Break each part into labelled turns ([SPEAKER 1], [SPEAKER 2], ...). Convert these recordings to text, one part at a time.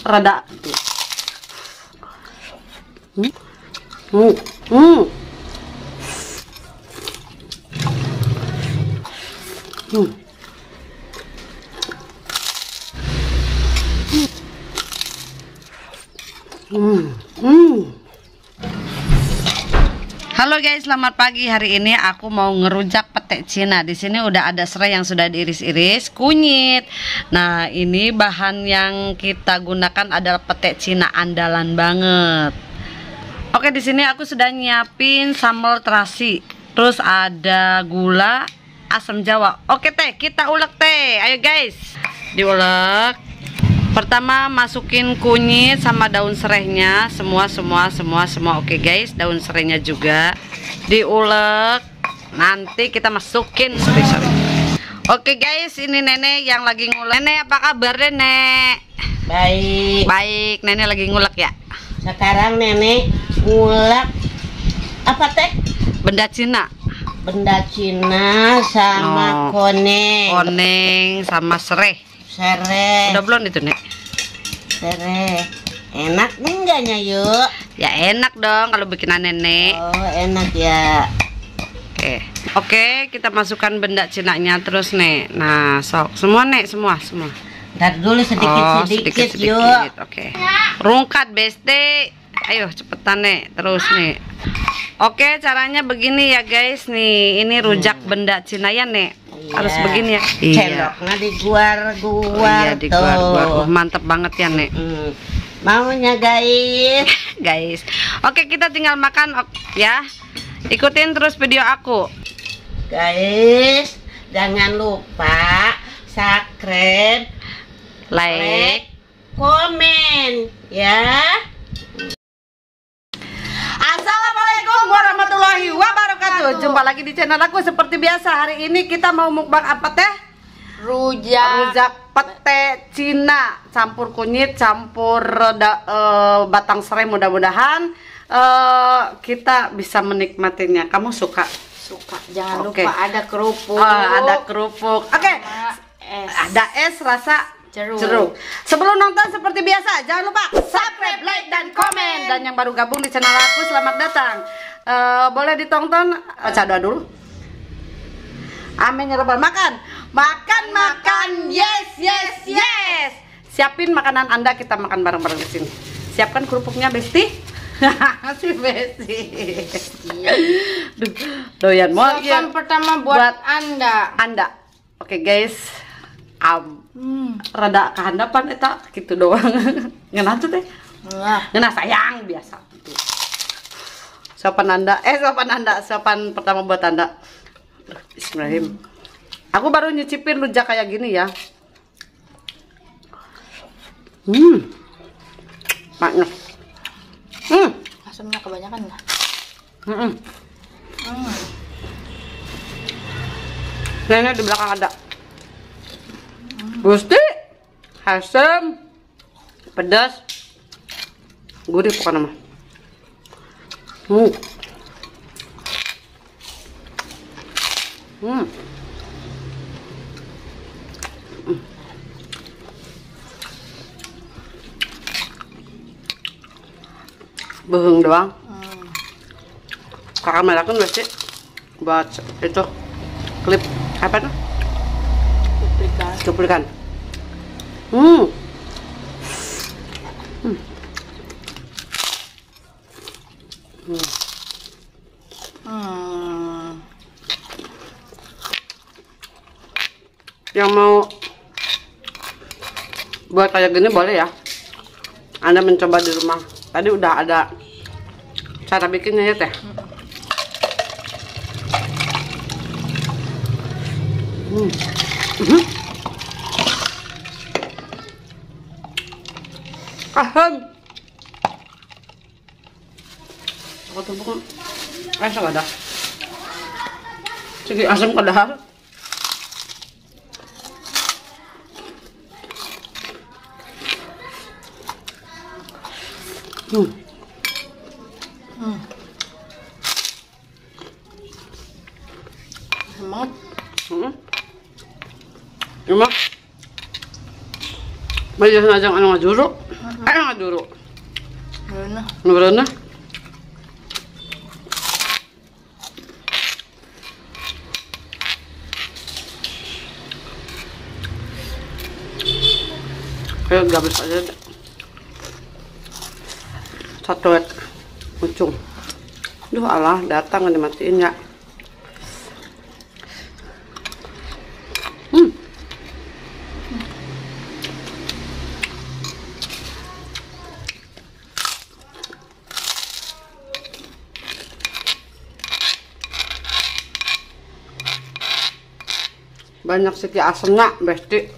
[SPEAKER 1] rada. Hmm. Hmm. Hmm. Halo guys, selamat pagi. Hari ini aku mau ngerujak pete Cina. Di sini udah ada serai yang sudah diiris-iris, kunyit. Nah, ini bahan yang kita gunakan adalah pete Cina andalan banget. Oke, di sini aku sudah nyiapin sambal terasi. Terus ada gula, asam jawa. Oke teh, kita ulek teh. Ayo guys, diulek. Pertama masukin kunyit sama daun serainya, semua. Oke guys, daun serainya juga diulek. Nanti kita masukin. Sorry. Oke guys, ini nenek yang lagi ngulek. Nenek, apa kabar nenek? Baik, nenek lagi ngulek ya.
[SPEAKER 2] Sekarang nenek ngulek apa teh?
[SPEAKER 1] Benda Cina
[SPEAKER 2] sama koneng
[SPEAKER 1] sama serai.
[SPEAKER 2] Serai.
[SPEAKER 1] Udah belum itu nek?
[SPEAKER 2] Serai. Enak enggaknya yuk?
[SPEAKER 1] Ya enak dong kalau bikinan nenek.
[SPEAKER 2] Oh enak ya.
[SPEAKER 1] Oke, kita masukkan benda Cinanya terus nek. Nah sok semua nek, semua.
[SPEAKER 2] Ntar dulu sedikit yuk.
[SPEAKER 1] Oke. Rungkat besti. Ayo cepetan nek, terus nek. Oke, caranya begini ya guys nih. Ini rujak benda Cina ya nek. Harus begini ya.
[SPEAKER 2] Celoknya diguar
[SPEAKER 1] iya, diguar. Mantep banget ya nek.
[SPEAKER 2] Maunya
[SPEAKER 1] guys. Oke, kita tinggal makan ya. Ikutin terus video aku.
[SPEAKER 2] Guys, jangan lupa subscribe, like, komen ya.
[SPEAKER 1] Assalamualaikum warahmatullahi wabarakatuh. Jumpa lagi di channel aku seperti biasa. Hari ini kita mau mukbang apa teh? Rujak pete Cina, campur kunyit, campur batang serai. Mudah-mudahan kita bisa menikmatinya. Kamu suka?
[SPEAKER 2] Suka. Jangan lupa ada kerupuk.
[SPEAKER 1] Ada kerupuk. Oke. Ada es rasa jeruk. Sebelum nonton seperti biasa, jangan lupa subscribe, like, dan komen. Dan yang baru gabung di channel aku, selamat datang. Boleh ditonton. Baca doa dulu. Amin ya rabbal. Makan. Yes. Siapin makanan Anda, kita makan bareng-bareng di sini. Siapkan kerupuknya, Besti. Si Besti. Doyan mau.
[SPEAKER 2] Siapkan pertama buat Anda.
[SPEAKER 1] Oke guys. Rada kehandapan eta gitu doang. Ngeunah tuh teh. Ngeunah sayang biasa gitu. Sopan pertama buat Anda. Bismillahirrahmanirrahim. Aku baru nyicipin rujak kayak gini ya. Maknya.
[SPEAKER 2] Asamnya kebanyakan lah.
[SPEAKER 1] Nenek di belakang ada. Gusti, asam, pedas, gurih pokoknya mah. Beheng doang. Kakak melakukan pasti buat itu klip apa tuh? Cuplikan. Yang mau buat kayak gini boleh ya. Anda mencoba di rumah. Tadi udah ada cara bikinnya ya teh. Aku tumpuk asam ada. Segi asam kadahar.
[SPEAKER 2] Semangat.
[SPEAKER 1] Cuma banyak ajang anu ngajuruk. Ayo dulu.
[SPEAKER 2] Mana?
[SPEAKER 1] Nurana. Kayak gabis aja. Satu ucung. Duh Allah, datang dimatiin ya. Banyak segi asemnya, besti.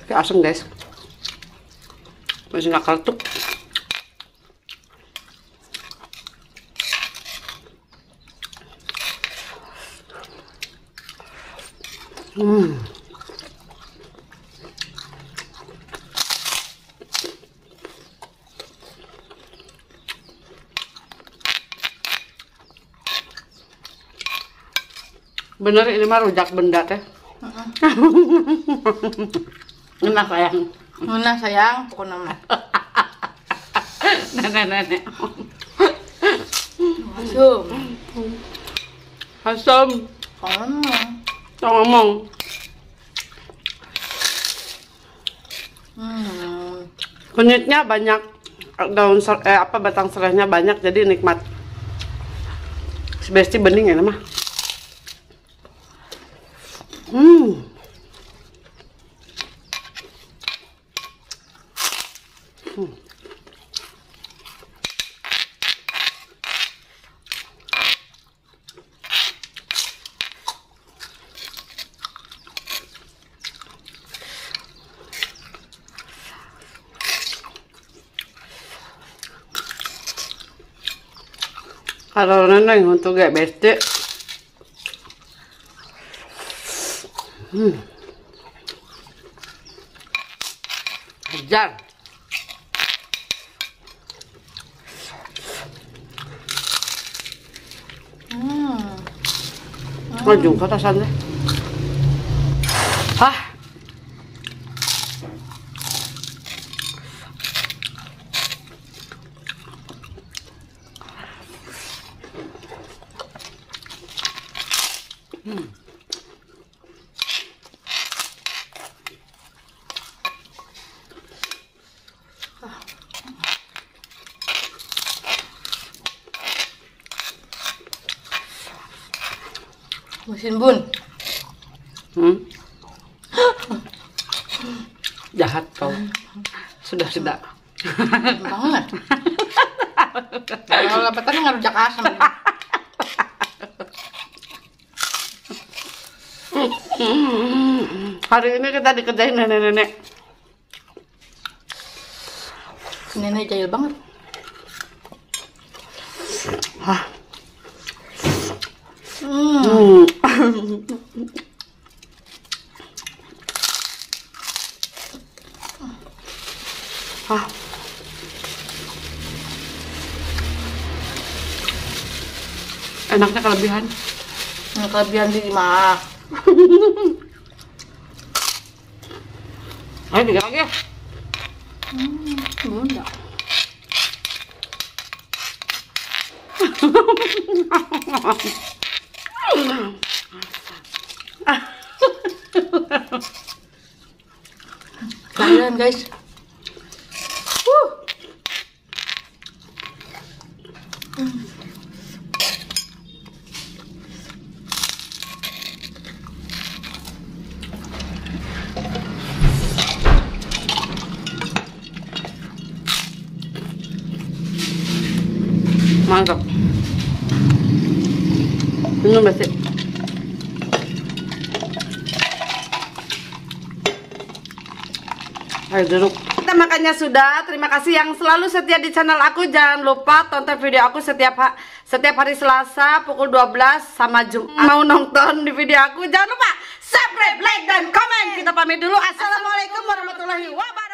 [SPEAKER 1] Kayak asem guys, masih nggak keletuk. Bener ini mah rujak benda teh. Enak sayang.
[SPEAKER 2] Mana sayang? Pokoknya mah.
[SPEAKER 1] Nenek.
[SPEAKER 2] Asum.
[SPEAKER 1] Asam. Ngomong. Kunyitnya banyak, daun batang serainya banyak, jadi nikmat. Besti bening ya mah. Kalau neneng untuk gak besti. Hajar. Maju ke atasan deh.
[SPEAKER 2] Mesin bun.
[SPEAKER 1] Jahat kau. Sudah.
[SPEAKER 2] Banget. Kalau lepetan ngerujak asam.
[SPEAKER 1] Hari ini kita dikerjain nenek-nenek.
[SPEAKER 2] Nenek jahil banget.
[SPEAKER 1] Enaknya kelebihan.
[SPEAKER 2] Kelebihan di mah.
[SPEAKER 1] Ayo tiga lagi ya.
[SPEAKER 2] Bunda. Kalian guys.
[SPEAKER 1] Mantap. Ini masih. Ayo duduk. Kita makannya sudah. Terima kasih yang selalu setia di channel aku. Jangan lupa tonton video aku setiap setiap hari Selasa pukul 12 sama Jumat. Mau nonton di video aku, jangan lupa subscribe, like, dan komen. Kita pamit dulu. Assalamualaikum warahmatullahi wabarakatuh.